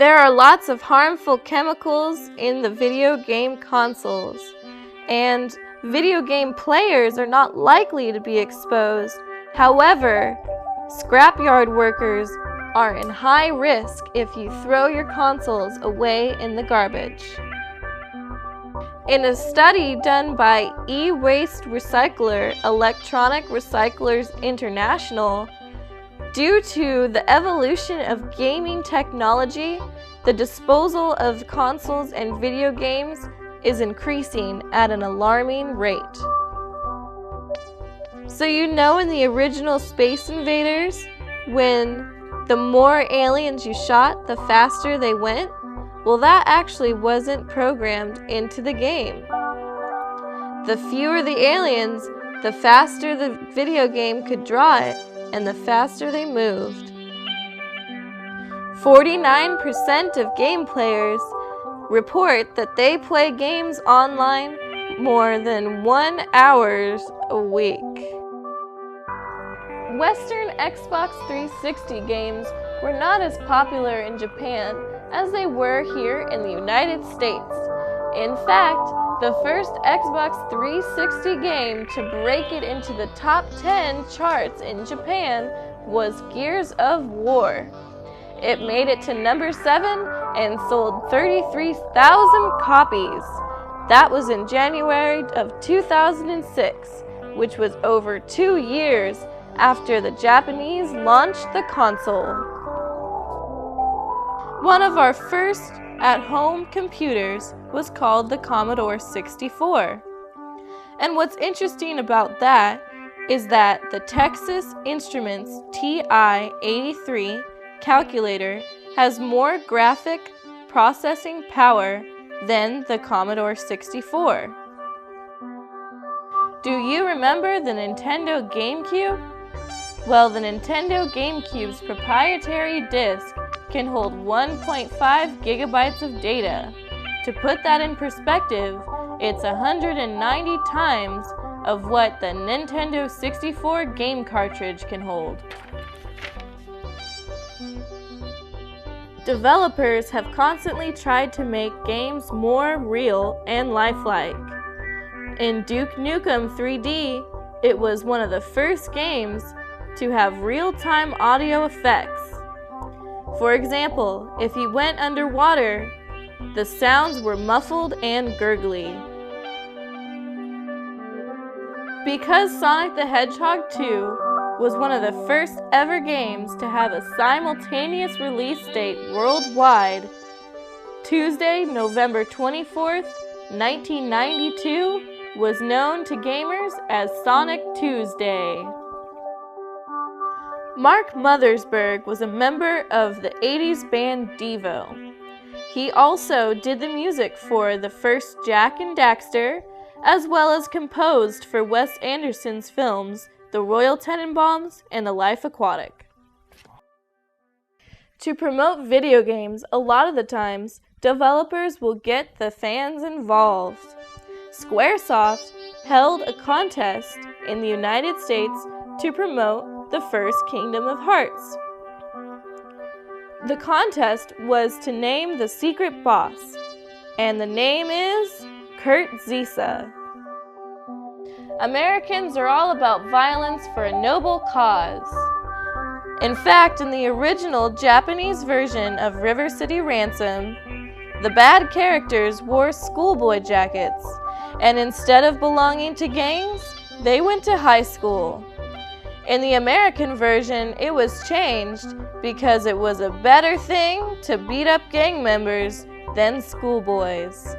There are lots of harmful chemicals in the video game consoles, and video game players are not likely to be exposed. However, scrapyard workers are in high risk if you throw your consoles away in the garbage. In a study done by e-waste recycler Electronic Recyclers International, due to the evolution of gaming technology, the disposal of consoles and video games is increasing at an alarming rate. So you know in the original Space Invaders, when the more aliens you shot, the faster they went? Well, that actually wasn't programmed into the game. The fewer the aliens, the faster the video game could draw it, and the faster they moved. 49% of game players report that they play games online more than 1 hour a week. Western Xbox 360 games were not as popular in Japan as they were here in the United States. In fact, the first Xbox 360 game to break it into the top 10 charts in Japan was Gears of War. It made it to number 7 and sold 33,000 copies. That was in January of 2006, which was over 2 years after the Japanese launched the console. One of our first at-home computers was called the Commodore 64. And what's interesting about that is that the Texas Instruments TI-83 calculator has more graphic processing power than the Commodore 64. Do you remember the Nintendo GameCube? Well, the Nintendo GameCube's proprietary disc can hold 1.5 gigabytes of data. To put that in perspective, it's 190 times of what the Nintendo 64 game cartridge can hold. Developers have constantly tried to make games more real and lifelike. In Duke Nukem 3D, it was one of the first games to have real-time audio effects. For example, if you went underwater, the sounds were muffled and gurgly. Because Sonic the Hedgehog 2 was one of the first ever games to have a simultaneous release date worldwide, Tuesday, November 24th, 1992 was known to gamers as Sonic Tuesday. Mark Mothersbaugh was a member of the 80s band Devo. He also did the music for the first Jak and Daxter, as well as composed for Wes Anderson's films The Royal Tenenbaums and The Life Aquatic. To promote video games, a lot of the times, developers will get the fans involved. Squaresoft held a contest in the United States to promote the first Kingdom of Hearts. The contest was to name the secret boss, and the name is Kurt Zisa. Americans are all about violence for a noble cause. In fact, in the original Japanese version of River City Ransom, the bad characters wore schoolboy jackets, and instead of belonging to gangs, they went to high school. In the American version, it was changed because it was a better thing to beat up gang members than schoolboys.